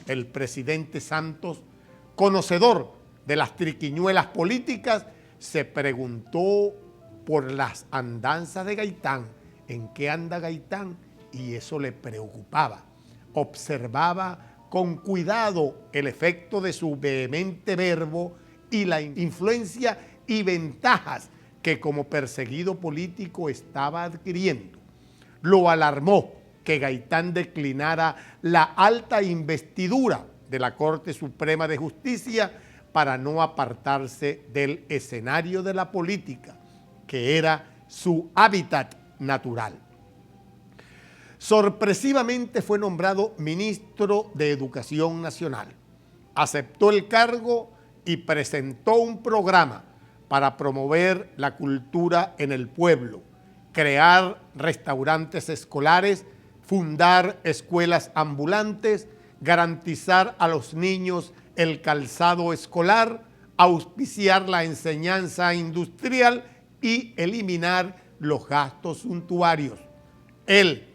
el presidente Santos, conocedor de las triquiñuelas políticas, se preguntó por las andanzas de Gaitán, en qué anda Gaitán, y eso le preocupaba. Observaba con cuidado el efecto de su vehemente verbo y la influencia y ventajas que como perseguido político estaba adquiriendo. Lo alarmó que Gaitán declinara la alta investidura de la Corte Suprema de Justicia para no apartarse del escenario de la política, que era su hábitat natural. Sorpresivamente fue nombrado ministro de Educación Nacional. Aceptó el cargo y presentó un programa para promover la cultura en el pueblo, crear restaurantes escolares, fundar escuelas ambulantes, garantizar a los niños el calzado escolar, auspiciar la enseñanza industrial y eliminar los gastos suntuarios. Él,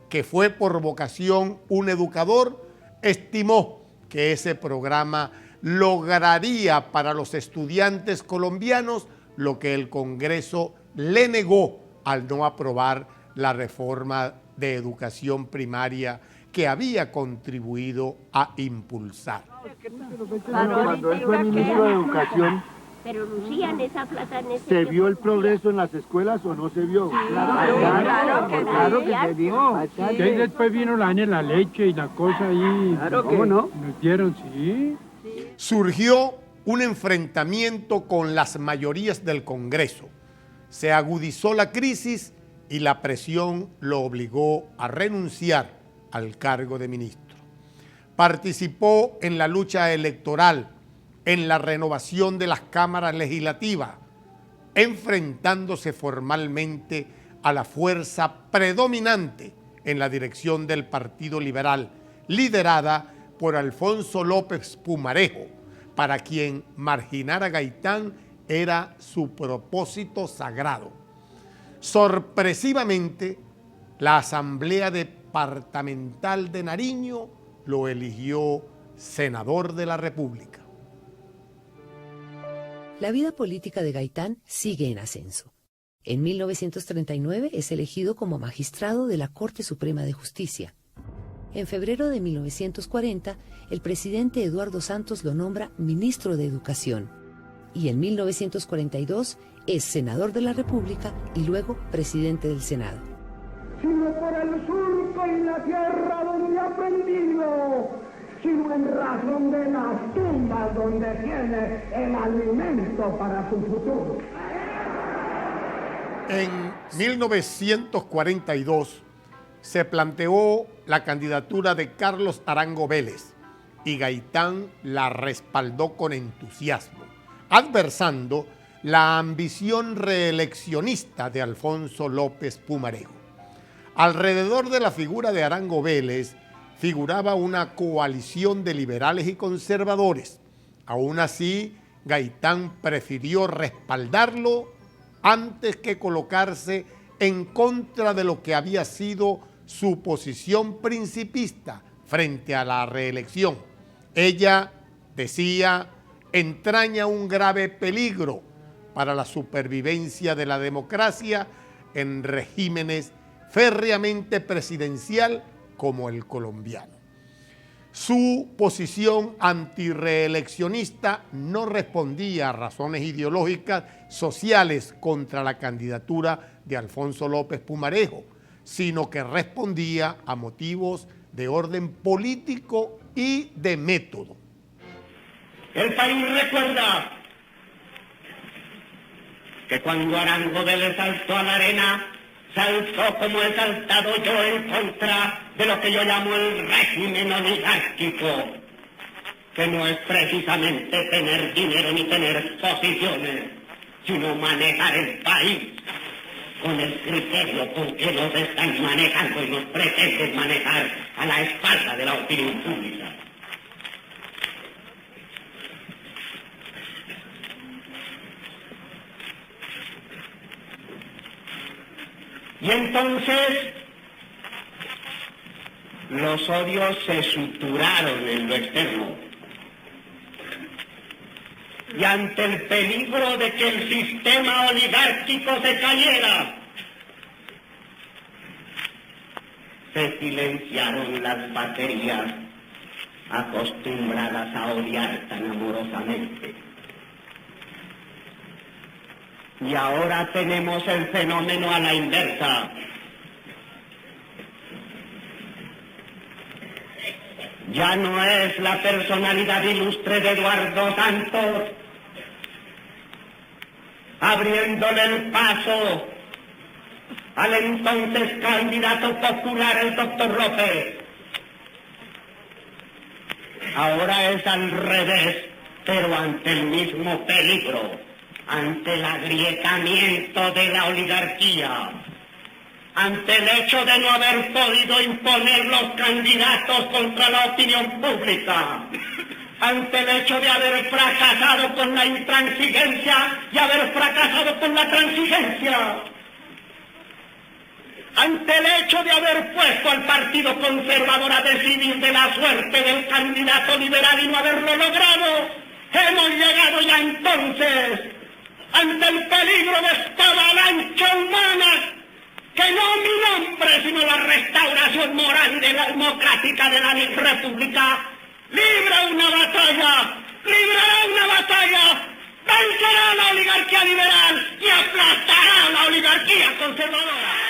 que fue por vocación un educador, estimó que ese programa lograría para los estudiantes colombianos lo que el Congreso le negó al no aprobar la reforma de educación primaria que había contribuido a impulsar. Cuando él fue ministro de Educación, pero lucían esa plata en ese ¿se vio el progreso en las escuelas o no se vio? Claro que se vio. Que después vino la leche y la cosa ahí. ¿Cómo no? Nos dieron, sí. Surgió un enfrentamiento con las mayorías del Congreso. Se agudizó la crisis y la presión lo obligó a renunciar al cargo de ministro. Participó en la lucha electoral, en la renovación de las cámaras legislativas, enfrentándose formalmente a la fuerza predominante en la dirección del Partido Liberal, liderada por Alfonso López Pumarejo, para quien marginar a Gaitán era su propósito sagrado. Sorpresivamente, la Asamblea Departamental de Nariño lo eligió senador de la República. La vida política de Gaitán sigue en ascenso. En 1939 es elegido como magistrado de la Corte Suprema de Justicia. En febrero de 1940, el presidente Eduardo Santos lo nombra ministro de Educación. Y en 1942 es senador de la República y luego presidente del Senado. Sino por el surco y la tierra donde ha aprendido, sino en razón de las tumbas donde tiene el alimento para su futuro. En 1942 se planteó la candidatura de Carlos Arango Vélez y Gaitán la respaldó con entusiasmo, adversando la ambición reeleccionista de Alfonso López Pumarejo. Alrededor de la figura de Arango Vélez figuraba una coalición de liberales y conservadores. Aún así, Gaitán prefirió respaldarlo antes que colocarse en contra de lo que había sido su posición principista frente a la reelección. Ella, decía, entraña un grave peligro para la supervivencia de la democracia en regímenes férreamente presidencial como el colombiano. Su posición antireeleccionista no respondía a razones ideológicas sociales contra la candidatura de Alfonso López Pumarejo, sino que respondía a motivos de orden político y de método. El país recuerda que cuando Arango Vélez saltó a la arena, saltó como he saltado yo en contra de lo que yo llamo el régimen oligárquico, que no es precisamente tener dinero ni tener posiciones, sino manejar el país con el criterio con que nos están manejando y nos pretenden manejar a la espalda de la opinión pública. Y entonces, los odios se suturaron en lo externo. Y ante el peligro de que el sistema oligárquico se cayera, se silenciaron las baterías acostumbradas a odiar tan amorosamente. Y ahora tenemos el fenómeno a la inversa. Ya no es la personalidad ilustre de Eduardo Santos abriéndole el paso al entonces candidato popular, el doctor López. Ahora es al revés, pero ante el mismo peligro, ante el agrietamiento de la oligarquía, ante el hecho de no haber podido imponer los candidatos contra la opinión pública, ante el hecho de haber fracasado con la intransigencia y haber fracasado con la transigencia, ante el hecho de haber puesto al Partido Conservador a decidir de la suerte del candidato liberal y no haberlo logrado, hemos llegado ya entonces ante el peligro de esta avalancha humana que no mi nombre, sino la restauración moral y democrática de la República libra una batalla, librará una batalla, vencerá a la oligarquía liberal y aplastará a la oligarquía conservadora.